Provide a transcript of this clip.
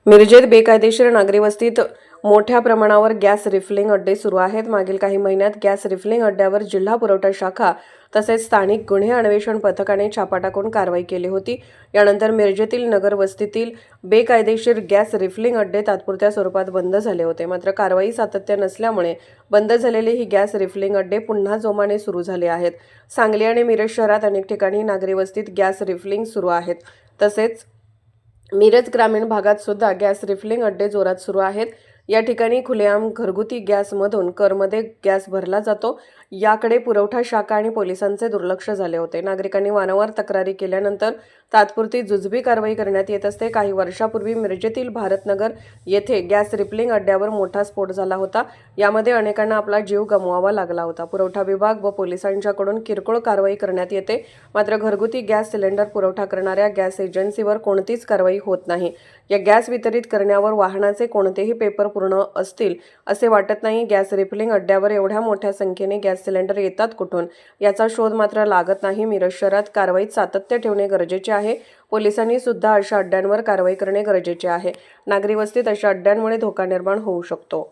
मिरजेत बेकायदेशीर नागरी वस्तीत मोठ्या प्रमाणावर गॅस रिफिलिंग अड्डे सुरू आहेत। मागील काही महिन्यात गॅस रिफिलिंग अड्ड्यावर जिल्हा पुरवठा शाखा तसेच स्थानिक गुन्हे अन्वेषण पथकाने छापा टाकून कारवाई केली होती। यानंतर मिरजेतील नगर वस्तीतील बेकायदेशीर गॅस रिफिलिंग अड्डे तात्पुरत्या स्वरूपात बंद झाले होते। मात्र कारवाई सातत्य नसल्यामुळे बंद झालेले ही गॅस रिफिलिंग अड्डे पुन्हा जोमाने सुरू झाले आहेत। सांगली आणि मिरज शहरात अनेक ठिकाणी नागरी वस्तीत गॅस रिफिलिंग सुरू आहेत। तसेच मिरज ग्रामीण भागात सुद्धा गॅस रिफिलिंग अड्डे जोरात सुरू आहेत। या ठिकाणी खुलेआम घरगुती गॅसमधून करमध्ये गॅस भरला जातो। याकडे पुरवठा शाखा आणि पोलिसांचे दुर्लक्ष झाले होते। नागरिकांनी वारंवार तक्रारी केल्यानंतर तात्पुरती जुजबी कारवाई करण्यात येत असते। काही वर्षापूर्वी मिरजेतील भारतनगर येथे गॅस रिफिलिंग अड्ड्यावर मोठा स्फोट झाला होता। यामध्ये अनेकांना आपला जीव गमवावा लागला होता। पुरवठा विभाग व पोलिसांच्याकडून किरकोळ कारवाई करण्यात येते, मात्र घरगुती गॅस सिलेंडर पुरवठा करणाऱ्या गॅस एजन्सीवर कोणतीच कारवाई होत नाही। या गॅस वितरित करण्यावर वाहनाचे कोणतेही पेपर पूर्ण असतील असे वाटत नाही। गॅस रिफिलिंग अड्ड्यावर एवढ्या मोठ्या संख्येने गॅस सिलेंडर येतात कुठून, याचा शोध मात्र लागत नाही। मिरज शहरात कारवाईत सातत्य ठेवणे गरजेचे आहे। पोलिसांनी सुद्धा अशा अड्ड्यांवर कारवाई करणे गरजेचे आहे। नागरी वस्तीत अशा अड्ड्यांमुळे धोका निर्माण होऊ शकतो।